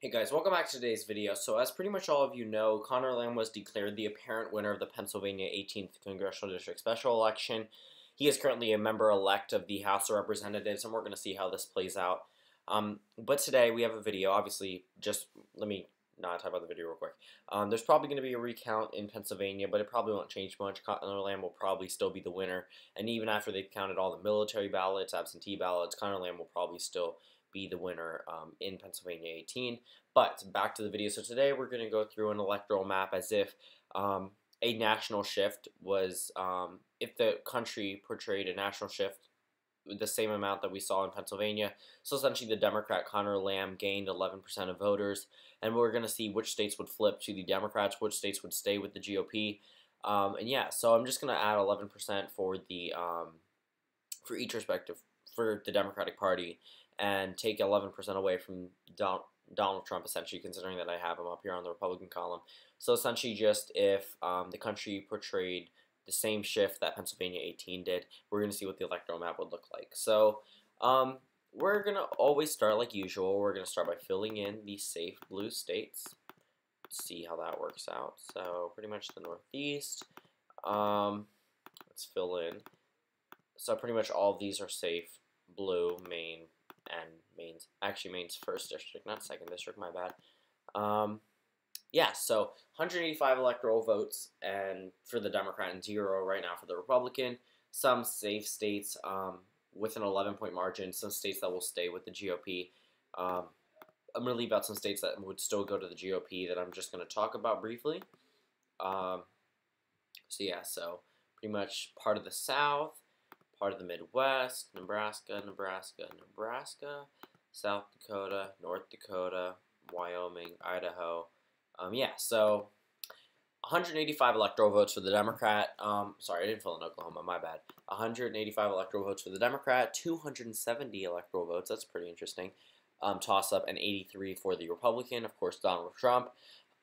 Hey guys, welcome back to today's video. So as pretty much all of you know, Connor Lamb was declared the apparent winner of the Pennsylvania 18th Congressional District Special Election. He is currently a member-elect of the House of Representatives, and we're going to see how this plays out. But today we have a video, obviously, just let me not talk about the video real quick. There's probably going to be a recount in Pennsylvania, but it probably won't change much. Connor Lamb will probably still be the winner, and even after they've counted all the military ballots, absentee ballots, Connor Lamb will probably still be the winner in Pennsylvania 18. But back to the video. So today we're going to go through an electoral map as if a national shift was, if the country portrayed a national shift the same amount that we saw in Pennsylvania. So essentially the Democrat Connor Lamb gained 11% of voters, and we're going to see which states would flip to the Democrats, which states would stay with the GOP. And yeah, so I'm just going to add 11% for the for each respective for the Democratic Party, and take 11% away from Donald Trump, essentially, considering that I have him up here on the Republican column. So essentially just if the country portrayed the same shift that Pennsylvania 18 did, we're going to see what the electoral map would look like. So we're going to always start like usual. We're going to start by filling in the safe blue states. See how that works out. So pretty much the Northeast. Let's fill in. So pretty much all of these are safe blue, Maine, and Maine's, actually Maine's first district, not second district, my bad. Yeah, so 185 electoral votes and for the Democrat and 0 right now for the Republican. Some safe states with an 11-point margin, some states that will stay with the GOP. I'm going to leave out some states that would still go to the GOP that I'm just going to talk about briefly. So yeah, so pretty much part of the South, part of the Midwest, Nebraska, South Dakota, North Dakota, Wyoming, Idaho. Yeah, so 185 electoral votes for the Democrat. Sorry, I didn't fill in Oklahoma, my bad. 185 electoral votes for the Democrat, 270 electoral votes, that's pretty interesting. Toss-up, and 83 for the Republican, of course, Donald Trump.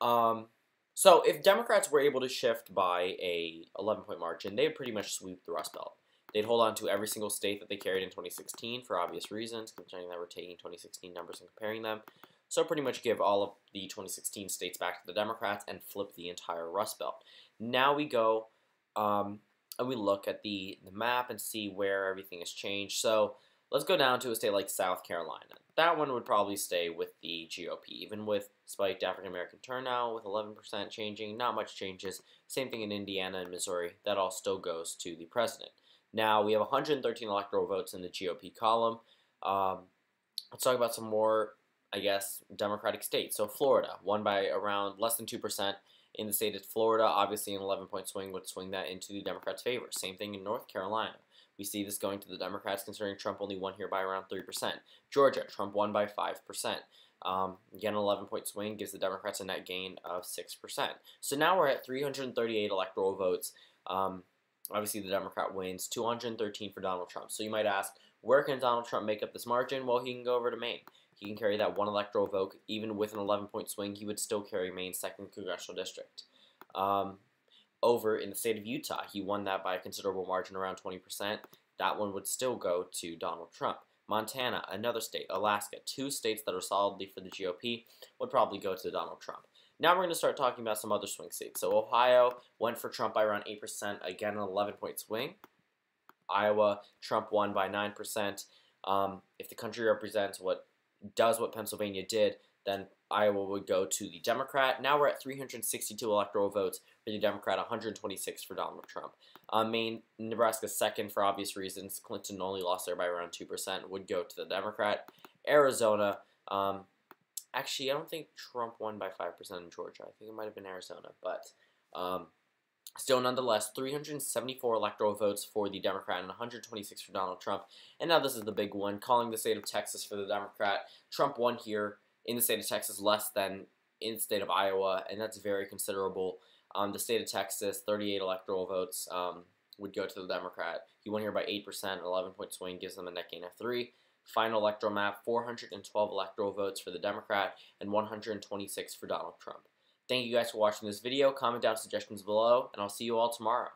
So if Democrats were able to shift by a 11-point margin, they would pretty much sweep the Rust Belt. They'd hold on to every single state that they carried in 2016 for obvious reasons, considering that we're taking 2016 numbers and comparing them. So pretty much give all of the 2016 states back to the Democrats and flip the entire Rust Belt. Now we go and we look at the map and see where everything has changed. So let's go down to a state like South Carolina. That one would probably stay with the GOP, even with spiked African-American turnout, with 11% changing, not much changes. Same thing in Indiana and Missouri. That all still goes to the president. Now, we have 113 electoral votes in the GOP column. Let's talk about some more, I guess, Democratic states. So Florida, won by around less than 2% in the state of Florida. Obviously, an 11-point swing would swing that into the Democrats' favor. Same thing in North Carolina. We see this going to the Democrats, considering Trump only won here by around 3%. Georgia, Trump won by 5%. Again, an 11-point swing gives the Democrats a net gain of 6%. So now we're at 338 electoral votes. Obviously, the Democrat wins, 213 for Donald Trump. So you might ask, where can Donald Trump make up this margin? Well, he can go over to Maine. He can carry that one electoral vote. Even with an 11-point swing, he would still carry Maine's 2nd congressional district. Over in the state of Utah, he won that by a considerable margin, around 20%. That one would still go to Donald Trump. Montana, another state. Alaska, 2 states that are solidly for the GOP, would probably go to Donald Trump. Now we're going to start talking about some other swing states. So Ohio went for Trump by around 8%, again an 11-point swing. Iowa, Trump won by 9%. If the country represents what Pennsylvania did, then Iowa would go to the Democrat. Now we're at 362 electoral votes for the Democrat, 126 for Donald Trump. Maine, Nebraska's 2nd for obvious reasons. Clinton only lost there by around 2%, would go to the Democrat. Arizona, actually, I don't think Trump won by 5% in Georgia. I think it might have been Arizona, but still, nonetheless, 374 electoral votes for the Democrat and 126 for Donald Trump. And now this is the big one, calling the state of Texas for the Democrat. Trump won here in the state of Texas less than in the state of Iowa, and that's very considerable. The state of Texas, 38 electoral votes would go to the Democrat. He won here by 8%, an 11-point swing gives them a net gain of 3. Final electoral map, 412 electoral votes for the Democrat and 126 for Donald Trump. Thank you guys for watching this video. Comment down suggestions below, and I'll see you all tomorrow.